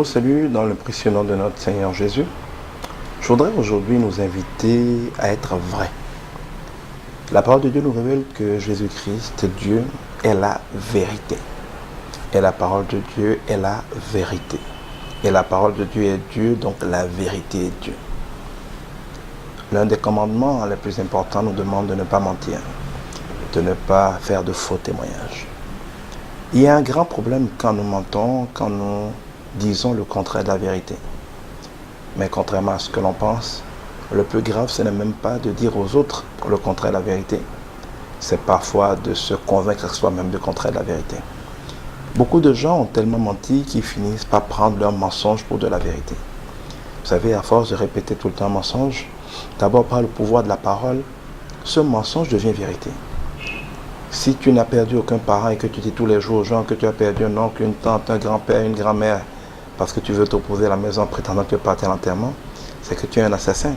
salue dans le précieux nom de notre Seigneur Jésus. Je voudrais aujourd'hui nous inviter à être vrais. La parole de Dieu nous révèle que Jésus-Christ, Dieu, est la vérité. Et la parole de Dieu est la vérité. Et la parole de Dieu est Dieu, donc la vérité est Dieu. L'un des commandements les plus importants nous demande de ne pas mentir, de ne pas faire de faux témoignages. Il y a un grand problème quand nous mentons, quand nous disons le contraire de la vérité. Mais contrairement à ce que l'on pense, le plus grave, ce n'est même pas de dire aux autres le contraire de la vérité. C'est parfois de se convaincre soi-même du contraire de la vérité. Beaucoup de gens ont tellement menti qu'ils finissent par prendre leur mensonge pour de la vérité. Vous savez, à force de répéter tout le temps un mensonge, d'abord par le pouvoir de la parole, ce mensonge devient vérité. Si tu n'as perdu aucun parent et que tu dis tous les jours aux gens que tu as perdu un oncle, une tante, un grand-père, une grand-mère, parce que tu veux t'opposer à la maison en prétendant que tu es parti à l'enterrement, c'est que tu es un assassin.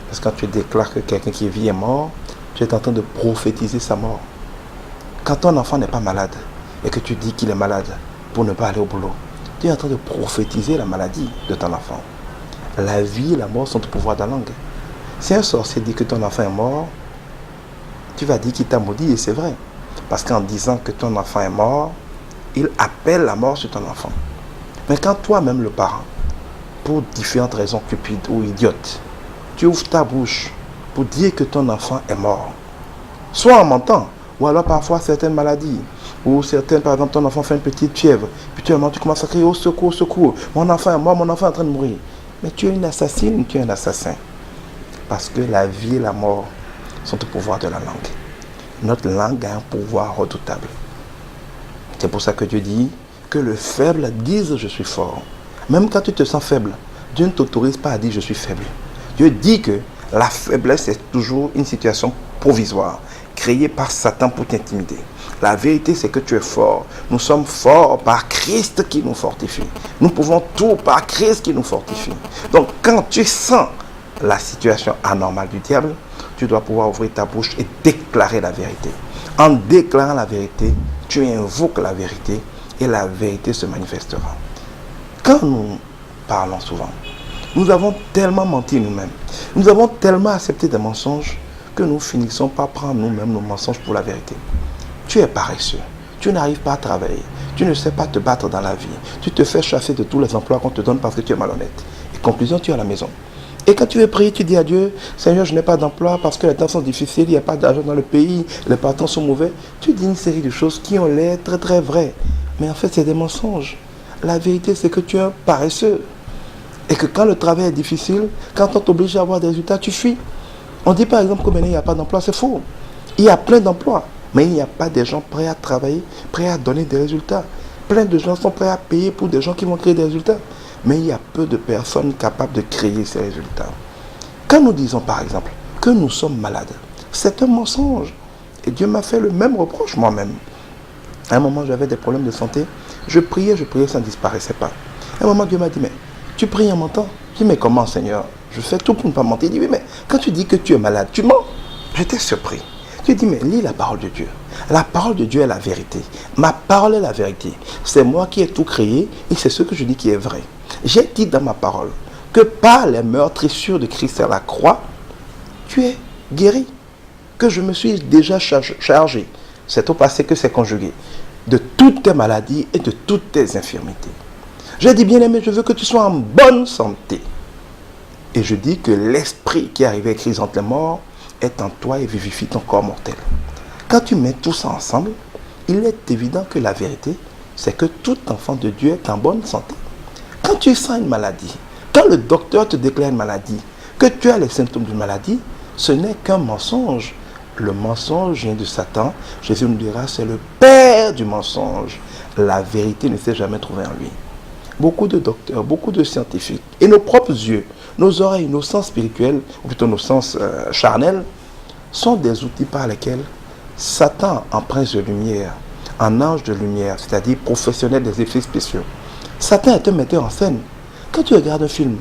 Parce que quand tu déclares que quelqu'un qui vit est mort, tu es en train de prophétiser sa mort. Quand ton enfant n'est pas malade et que tu dis qu'il est malade pour ne pas aller au boulot, tu es en train de prophétiser la maladie de ton enfant. La vie et la mort sont au pouvoir de la langue. Si un sorcier dit que ton enfant est mort, tu vas dire qu'il t'a maudit et c'est vrai. Parce qu'en disant que ton enfant est mort, il appelle la mort sur ton enfant. Mais quand toi-même le parent, pour différentes raisons cupides ou idiotes, tu ouvres ta bouche pour dire que ton enfant est mort, soit en mentant, ou alors parfois certaines maladies, ou certaines, par exemple, ton enfant fait une petite fièvre, puis tu commences à crier au secours, au secours, mon enfant est mort, mon enfant est en train de mourir. Mais tu es une assassine, tu es un assassin. Parce que la vie et la mort sont au pouvoir de la langue. Notre langue a un pouvoir redoutable. C'est pour ça que Dieu dit que le faible dise je suis fort. Même quand tu te sens faible, Dieu ne t'autorise pas à dire je suis faible. Dieu dit que la faiblesse est toujours une situation provisoire, créée par Satan pour t'intimider. La vérité, c'est que tu es fort. Nous sommes forts par Christ qui nous fortifie. Nous pouvons tout par Christ qui nous fortifie. Donc quand tu sens la situation anormale du diable, tu dois pouvoir ouvrir ta bouche et déclarer la vérité. En déclarant la vérité, tu invoques la vérité et la vérité se manifestera. Quand nous parlons souvent, nous avons tellement menti nous-mêmes, nous avons tellement accepté des mensonges que nous finissons par prendre nous-mêmes nos mensonges pour la vérité. Tu es paresseux, tu n'arrives pas à travailler, tu ne sais pas te battre dans la vie, tu te fais chasser de tous les emplois qu'on te donne parce que tu es malhonnête. Et conclusion, tu es à la maison. Et quand tu veux prier, tu dis à Dieu, Seigneur, je n'ai pas d'emploi parce que les temps sont difficiles, il n'y a pas d'argent dans le pays, les patrons sont mauvais. Tu dis une série de choses qui ont l'air très très vraies. Mais en fait, c'est des mensonges. La vérité, c'est que tu es un paresseux. Et que quand le travail est difficile, quand on t'oblige à avoir des résultats, tu fuis. On dit par exemple que maintenant, il n'y a pas d'emploi, c'est faux. Il y a plein d'emplois, mais il n'y a pas des gens prêts à travailler, prêts à donner des résultats. Plein de gens sont prêts à payer pour des gens qui vont créer des résultats. Mais il y a peu de personnes capables de créer ces résultats. Quand nous disons par exemple que nous sommes malades, c'est un mensonge. Et Dieu m'a fait le même reproche moi-même. À un moment, j'avais des problèmes de santé. Je priais, ça ne disparaissait pas. À un moment, Dieu m'a dit, mais tu pries en mentant? Je dis, mais comment, Seigneur? Je fais tout pour ne pas mentir. Il dit, oui, mais quand tu dis que tu es malade, tu mens. J'étais surpris. Je dis, mais lis la parole de Dieu. La parole de Dieu est la vérité. Ma parole est la vérité. C'est moi qui ai tout créé et c'est ce que je dis qui est vrai. J'ai dit dans ma parole que par les meurtrissures de Christ à la croix, tu es guéri. Que je me suis déjà chargé, c'est au passé que c'est conjugué, de toutes tes maladies et de toutes tes infirmités. J'ai dit, bien-aimé, je veux que tu sois en bonne santé. Et je dis que l'esprit qui est arrivé avec Christ entre les morts est en toi et vivifie ton corps mortel. Quand tu mets tout ça ensemble, il est évident que la vérité, c'est que tout enfant de Dieu est en bonne santé. Quand tu sens une maladie, quand le docteur te déclare une maladie, que tu as les symptômes d'une maladie, ce n'est qu'un mensonge. Le mensonge vient de Satan. Jésus nous dira, c'est le père du mensonge. La vérité ne s'est jamais trouvée en lui. Beaucoup de docteurs, beaucoup de scientifiques, et nos propres yeux, nos oreilles, nos sens spirituels, ou plutôt nos sens charnels, sont des outils par lesquels Satan, en prince de lumière, en ange de lumière, c'est-à-dire professionnel des effets spéciaux, Satan est un metteur en scène. Quand tu regardes un film,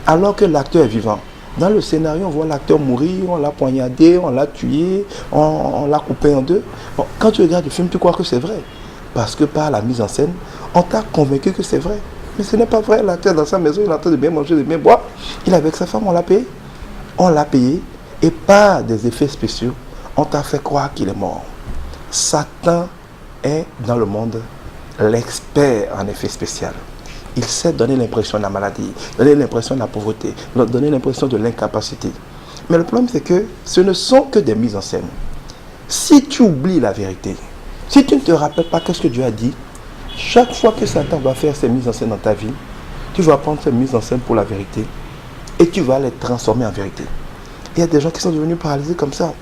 alors que l'acteur est vivant, dans le scénario, on voit l'acteur mourir, on l'a poignardé, on l'a tué, on l'a coupé en deux. Bon, quand tu regardes le film, tu crois que c'est vrai. Parce que par la mise en scène, on t'a convaincu que c'est vrai. Mais ce n'est pas vrai, là, tu es dans sa maison, il est en train de bien manger, de bien boire. Il est avec sa femme, on l'a payé. On l'a payé. Et par des effets spéciaux, on t'a fait croire qu'il est mort. Satan est dans le monde l'expert en effet spécial. Il sait donner l'impression de la maladie, donner l'impression de la pauvreté, donner l'impression de l'incapacité. Mais le problème, c'est que ce ne sont que des mises en scène. Si tu oublies la vérité, si tu ne te rappelles pas ce que Dieu a dit, chaque fois que Satan va faire ses mises en scène dans ta vie, tu vas prendre ces mises en scène pour la vérité et tu vas les transformer en vérité. Il y a des gens qui sont devenus paralysés comme ça.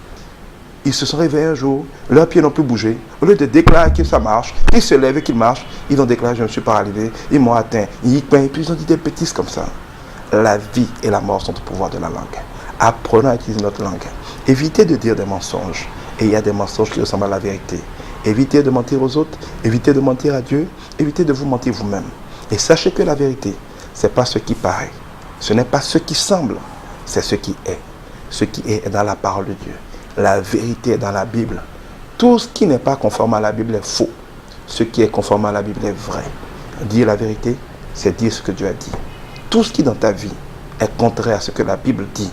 Ils se sont réveillés un jour, leurs pieds n'ont plus bougé. Au lieu de déclarer que ça marche, ils se lèvent et qu'ils marchent, ils ont déclaré je me suis paralysé, ils m'ont atteint, et puis ils ont dit des bêtises comme ça. La vie et la mort sont au pouvoir de la langue. Apprenons à utiliser notre langue. Évitez de dire des mensonges. Et il y a des mensonges qui ressemblent à la vérité. Évitez de mentir aux autres, évitez de mentir à Dieu, évitez de vous mentir vous-même. Et sachez que la vérité, ce n'est pas ce qui paraît. Ce n'est pas ce qui semble, c'est ce qui est. Ce qui est dans la parole de Dieu. La vérité est dans la Bible. Tout ce qui n'est pas conforme à la Bible est faux. Ce qui est conforme à la Bible est vrai. Dire la vérité, c'est dire ce que Dieu a dit. Tout ce qui dans ta vie est contraire à ce que la Bible dit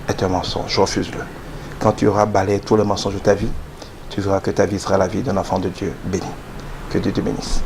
est un mensonge. Refuse-le. Quand tu auras balayé tous les mensonges de ta vie, tu verras que ta vie sera la vie d'un enfant de Dieu béni. Que Dieu te bénisse.